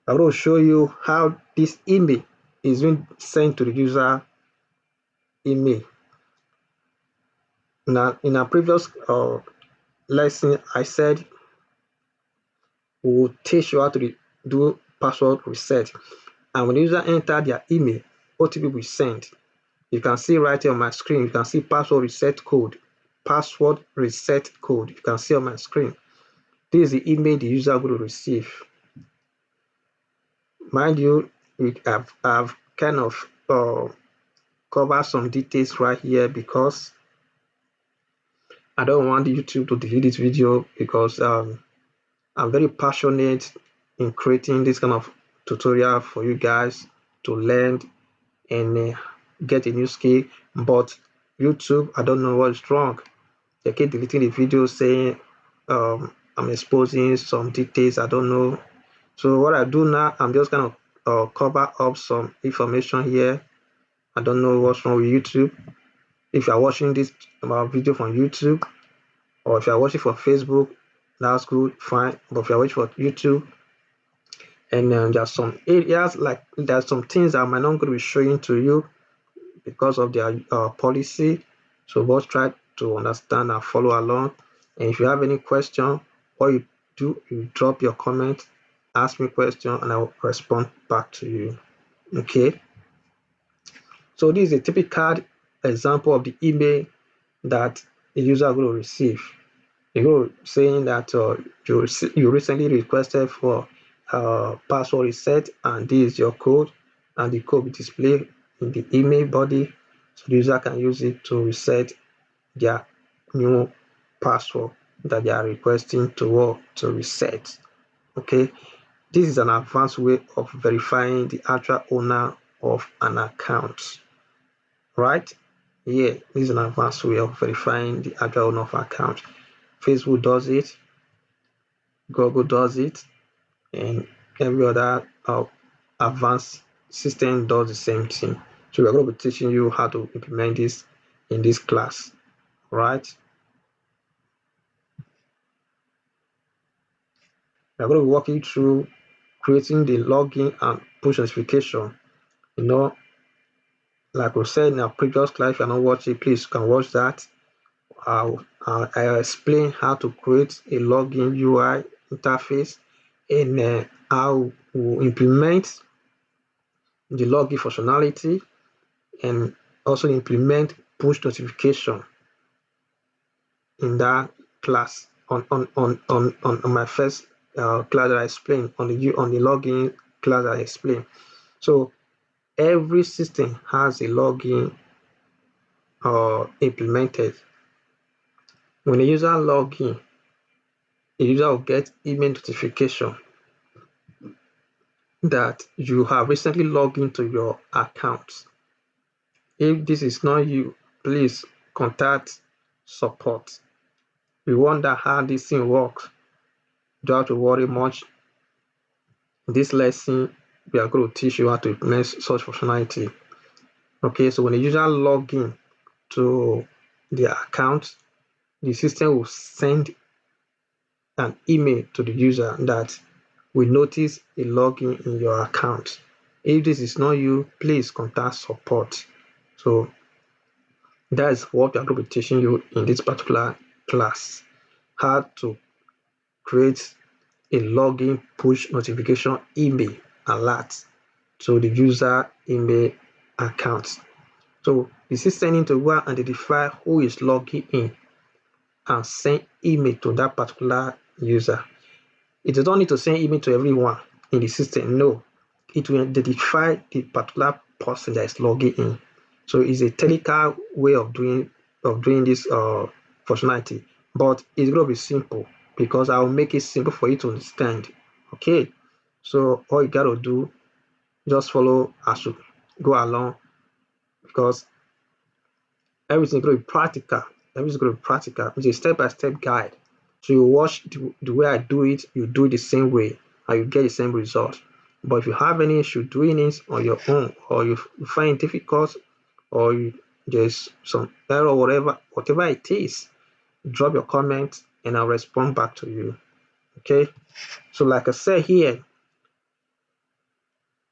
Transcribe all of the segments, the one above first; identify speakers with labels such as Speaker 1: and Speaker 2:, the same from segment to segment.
Speaker 1: I will show you how this email is being sent to the user email. Now, in our previous lesson, I said we will teach you how to do password reset. And when the user enter their email, OTP will send. You can see right here on my screen, you can see password reset code. Password reset code. You can see on my screen. This is the email the user will receive. Mind you, I've kind of covered some details right here because I don't want YouTube to delete this video because I'm very passionate in creating this kind of tutorial for you guys to learn and get a new skill. But YouTube, I don't know what's wrong. They keep deleting the video saying I'm exposing some details. I don't know. So what I do now, I'm just kind of cover up some information here. I don't know what's wrong with YouTube. If you're watching this video from YouTube, or if you're watching for Facebook, that's good, fine. But if you're watching for YouTube, and there's some areas like there's some things that I might not going to be showing to you because of their policy. So just try to understand and follow along. And if you have any question, what you do, you drop your comment, ask me question, and I will respond back to you. Okay. So this is a typical example of the email that the user will receive. You saying that you recently requested for password reset, and this is your code, and the code will display in the email body, so the user can use it to reset their new password that they are requesting to reset. Okay, this is an advanced way of verifying the actual owner of an account, right? Yeah, this is an advanced way of verifying the actual owner of an account. Facebook does it, Google does it, and every other advanced system does the same thing. So we're going to be teaching you how to implement this in this class, right? We're going to be walking through creating the login and push notification. You know, like we said in our previous class, if you're not watching, please you can watch that. I explain how to create a login UI interface and how we implement the login functionality and also implement push notification in that class on my first class that I explained on the login class that I explained. So every system has a login implemented. When a user log in, the user will get email notification that you have recently logged into your account. If this is not you, please contact support. You wonder how this thing works, don't have to worry much. In this lesson, we are going to teach you how to implement such functionality. Okay, so when the user log in to their account, the system will send an email to the user that we notice a login in your account. If this is not you, please contact support. So that is what we are going to be teaching you in this particular class, how to create a login push notification email alert to the user email account. So the system needs to go and identify who is logging in and send email to that particular user. It does not need to send email to everyone in the system. No, it will identify the particular person that is logging in. So it's a technical way of doing this functionality, but it's going to be simple because I will make it simple for you to understand. Okay, so all you got to do, just follow as you go along because everything's going to be practical. Everything's going to be practical. It's a step-by-step guide. So you watch the way I do it, you do it the same way, and you get the same result. But if you have any issue doing it on your own, or you find it difficult, or there's some error, whatever it is, drop your comment and I'll respond back to you. Okay. So like I said here,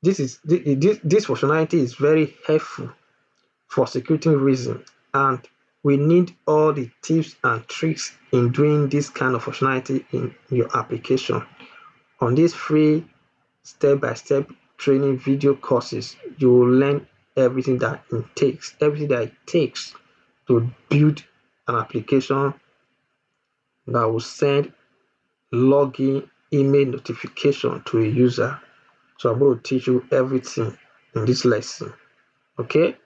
Speaker 1: this functionality is very helpful for security reasons, and we need all the tips and tricks in doing this kind of functionality in your application. On this free step-by-step training video courses, you will learn everything that it takes to build an application that will send login email notification to a user. So I'm going to teach you everything in this lesson. Okay?